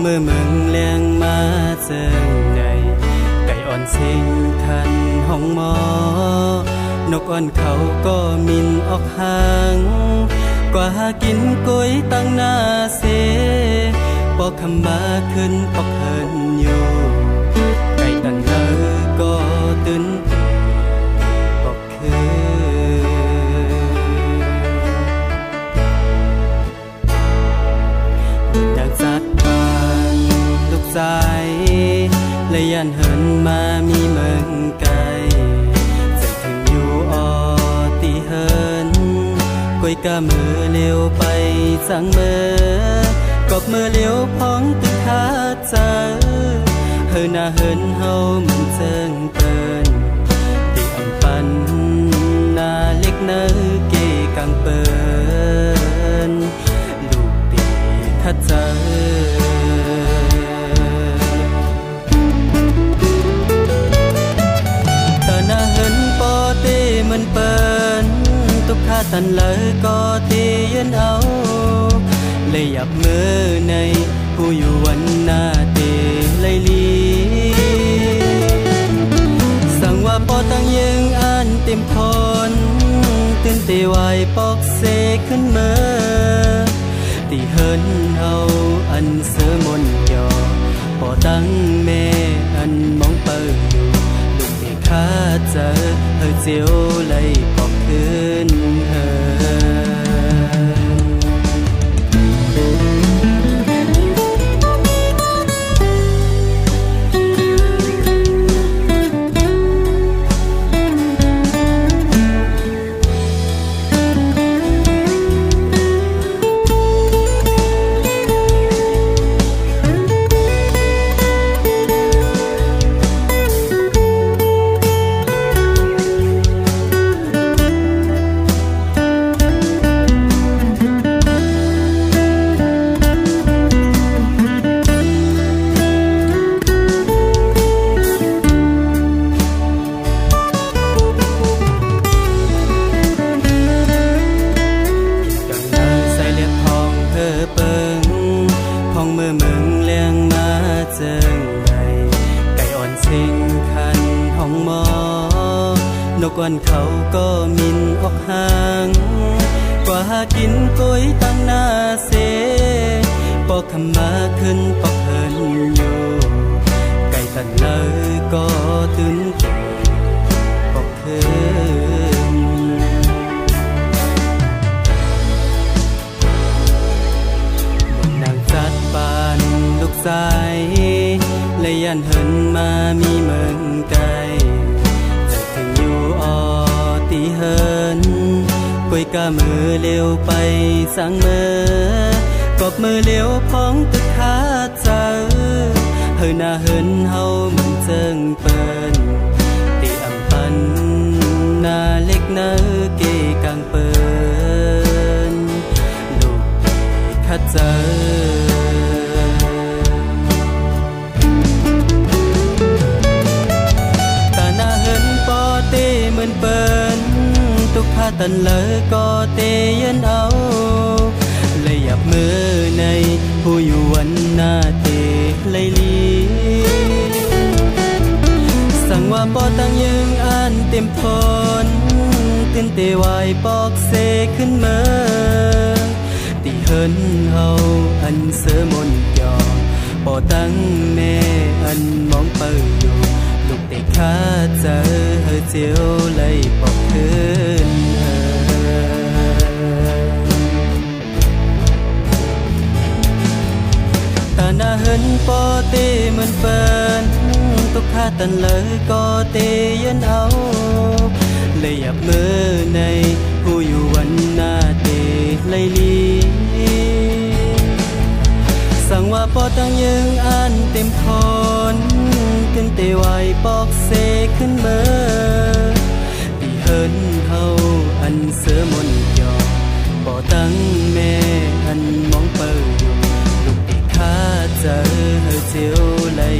มือเมืองเลี้ยงมาเจิงในไก่อ่อนเชิงคันห้องหมอนกอ่อนเขาก็มินออกห่างกว่าหากินกุ้ยตั้งหน้าเสปอกคำมาขึ้นปอกเฮินอยู่ไก่ตันเลอก็ตื่นปอกคือยากจัดบ้านลูกใจเลยยันเหินมามีเมืองไกลจะถึงอยู่ออตีเหินก้อยกะมือเลี้ยวไปสั่งมือกบมือเลี้ยวพ้องตึกหาเจอเฮินหน้าเฮินเฮามันเจิงเปินตีอำปันหน้าเล็กเนอเกกังเปินลูกตีทัดเจอตาหน้าเฮินปอเต้มันเปินตุกข้าตันเลยก็ตียืนเอาเลยหยับมือในผู้อยู่วันหน้าเตเลยลีสั่งว่าปอตั้งยังอ่านเต็มคนตื่นเตวายปอกเสขึ้นเมื่อตีเฮินเฮาอันเสือมนยอปอตั้งแม่อันมองเปิดอยู่ลูกเตข้าเจอเฮอเจียวเลยปอกขึ้นเฮมือเมืองเลี้ยงมาเจิงในไก่อ่อนเชิงคันห้องหมอนกอ่อนเขาก็มินออกห่างกว่าหากินกุ้ยตั้งหน้าเสปอกคำมาขึ้นปอกเฮินอยู่ไก่ตันเลยก็ตื่นปอกคืนนางจัดปานลูกใจเลยยันเหินมามีเมืองไกลจะถึงอยู่ออตีเหินก้อยกะมือเลี้ยวไปสั่งมือกบมือเลี้ยวพ้องตึกหาเจอเฮินหน้าเหินเฮามันเจิงเปินตีอำปันหน้าเล็กเนอเกกังเปินลูกคัดเจอมันเปิ้นตุกข้าตันเลยก็เตยันเอาเลยหยับมือในผู้อยู่วันหน้าเตเลยลีสั่งว่าปอตั้งยังอ่านเต็มพนตื่นเตวายปอกเสขึ้นเมื่อตีเฮินเฮาอันเสือมนยอปอตั้งแม่อันมองเปิดอยู่ลูกเด็กข้าเจอเฮอเจียวเลยปอกคืนตาหน้าเหินปอเตมันเปิ้นตุกข้าตันเลยก็เตยันเอาเลยหยับมือในผู้อยู่วันหน้าเตเลยลีสั่งว่าปอตั้งยังอ่านเต็มคนขึ้นเตวายปอกเสขึ้นเมื่อตีเฮินเฮาอันเสือมนยอปอตั้งแม่อันมองเปิดอยู่ลูกตีข้าเจอเฮอเจียวเลย